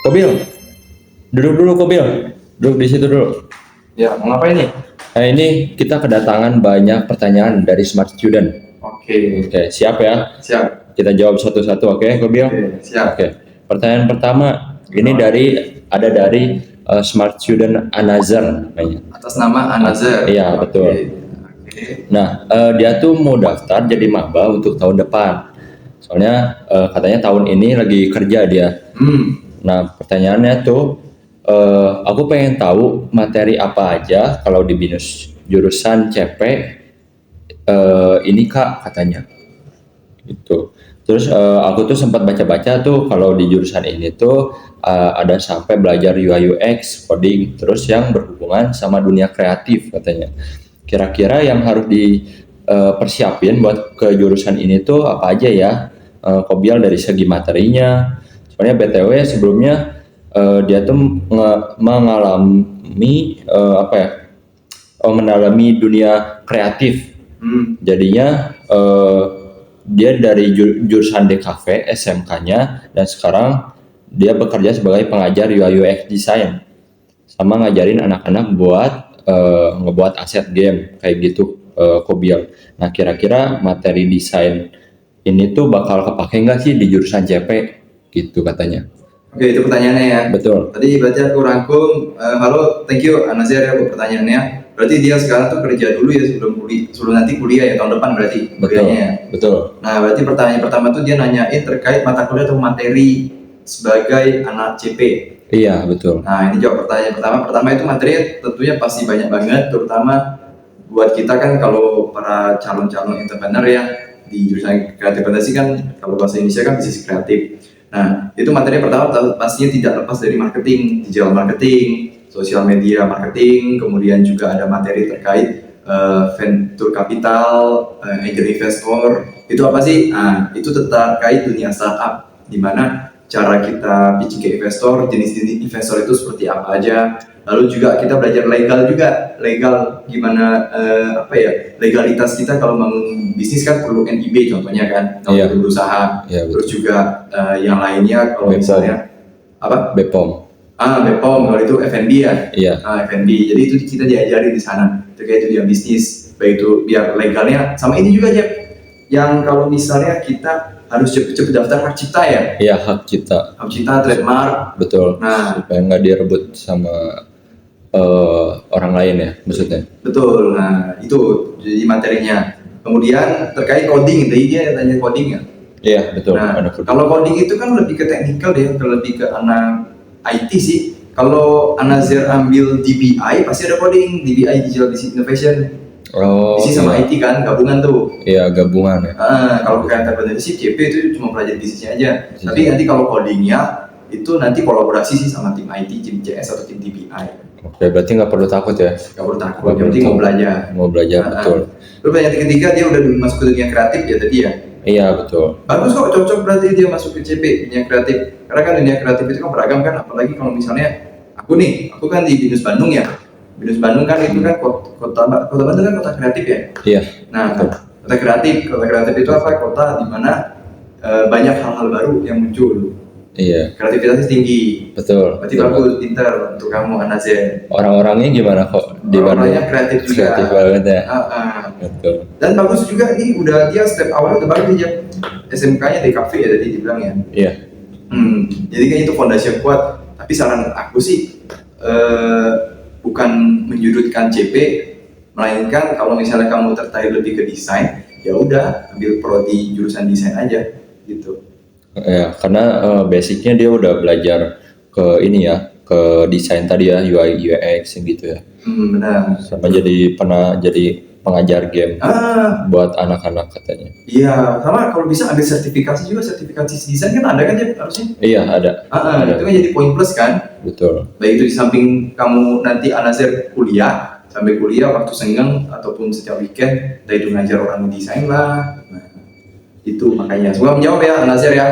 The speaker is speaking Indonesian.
Kobil, duduk dulu Kobil. Duduk di situ dulu. Ya, mau ngapain nih? Nah, ini kita kedatangan banyak pertanyaan dari Smart Student. Oke, Oke, siap ya? siap. Kita jawab satu-satu, oke, Kobil? Oke, siap. Oke. Pertanyaan pertama, ini dari Smart Student Anazar namanya. Atas nama Anazar. Iya, betul. Oke. Nah, dia tuh mau daftar jadi maba untuk tahun depan. Soalnya katanya tahun ini lagi kerja dia. Nah, pertanyaannya tuh, aku pengen tahu materi apa aja kalau di BINUS jurusan CP ini Kak katanya. Gitu. Terus aku tuh sempat baca-baca tuh kalau di jurusan ini tuh ada sampai belajar UI UX, coding, terus yang berhubungan sama dunia kreatif katanya. Kira-kira yang harus dipersiapin buat ke jurusan ini tuh apa aja ya? Kobial dari segi materinya. Soalnya BTW sebelumnya dia tuh mengalami mendalami dunia kreatif. Jadinya dia dari jurusan DKV SMK-nya dan sekarang dia bekerja sebagai pengajar UI UX design sama ngajarin anak-anak buat ngebuat aset game kayak gitu Kobial. Nah kira-kira materi desain ini tuh bakal kepake nggak sih di jurusan CP gitu katanya. Oke, itu pertanyaannya ya. Betul. Tadi berarti aku rangkum. Halo, thank you Anazar ya buat pertanyaannya. Berarti dia sekarang tuh kerja dulu ya sebelum nanti kuliah ya tahun depan berarti kuliahnya ya. Betul. Nah, berarti pertanyaan pertama tuh dia nanyain terkait mata kuliah atau materi sebagai anak CP. Iya, betul. Nah, ini jawab pertanyaan pertama. Pertama itu materi tentunya pasti banyak banget, terutama buat kita kan kalau para calon-calon entrepreneur ya di jurusan kreatif akuntansi kan kalau bahasa Indonesia kan bisnis kreatif. Nah, itu materi pertama pastinya tidak lepas dari marketing, digital marketing, sosial media marketing, kemudian juga ada materi terkait venture capital, angel investor. Itu apa sih? Nah, itu terkait dunia startup, di mana cara kita pitching ke investor, jenis-jenis investor itu seperti apa aja. Lalu juga kita belajar legal gimana legalitas kita kalau bangun bisnis kan perlu NIB contohnya kan, kalau berusaha. Terus juga yang lainnya kalau misalnya apa? BPOM. BPOM kalau itu F&B ya. Iya. F&B. Jadi itu kita diajari di sana terkait dunia bisnis, baik itu biar legalnya. Sama ini juga aja yang kalau misalnya kita harus cepet-cepet daftar hak cipta ya. Iya, hak cipta. Hak cipta, trademark. Betul. Nah, supaya nggak direbut sama orang lain ya maksudnya. Betul. Nah, itu jadi materinya. Kemudian terkait coding, tadi dia tanya coding ya. Iya, betul. Nah, kalau coding itu kan lebih ke teknikal deh, lebih ke anak IT sih. Kalau Anazar ambil DBI pasti ada coding, DBI Digital Business Innovation. Bisnis sama IT kan, gabungan tuh. Iya, gabungan ya. Kalau kayak entrepreneurship CP itu cuma pelajari bisnisnya aja. Tapi nanti kalau codingnya itu nanti kolaborasi sih sama tim IT, tim CS atau tim DBI. Oke, berarti nggak perlu takut ya? Nggak perlu takut, yang penting mau belajar. Mau belajar, betul. Terus yang ketiga dia udah masuk ke dunia kreatif ya tadi ya? Iya, betul. Bagus kok, cocok berarti dia masuk ke CP, dunia kreatif. Karena kan dunia kreatif itu kan beragam kan, apalagi kalau misalnya aku kan di BINUS Bandung ya. BINUS Bandung kan itu kan kota Bandung kan kota kreatif ya? Iya. Nah, kota kreatif itu apa? Kota di mana banyak hal-hal baru yang muncul. Iya. Kreativitasnya tinggi. Betul. Berarti bagus, pintar untuk kamu Anazar. Orang-orangnya gimana kok di Bandung? Orang-orangnya kreatif juga. Kreatif banget ya. Betul. Dan bagus juga nih, udah dia step awalnya udah bagus dia. SMK-nya DKV ya tadi dibilang ya. Iya. Jadi kan itu fondasi yang kuat. Tapi saran aku sih bukan menyudutkan CP, melainkan kalau misalnya kamu tertarik lebih ke desain, ya udah ambil prodi jurusan desain aja gitu. Ya, karena basicnya dia udah belajar ke ini ya, ke desain tadi ya, UI UX gitu ya. Benar. Sama jadi pengajar game buat anak-anak katanya. Iya, sama kalau bisa ambil sertifikasi juga, sertifikasi desain kan ada kan ya harusnya? Iya, ada. Itu kan jadi poin plus kan? Betul. Baik itu di samping kamu nanti Anazar sambil kuliah waktu senggang ataupun setiap weekend, entah itu ngajar orang desain lah. Nah, itu makanya. Semoga menjawab ya Anazar ya.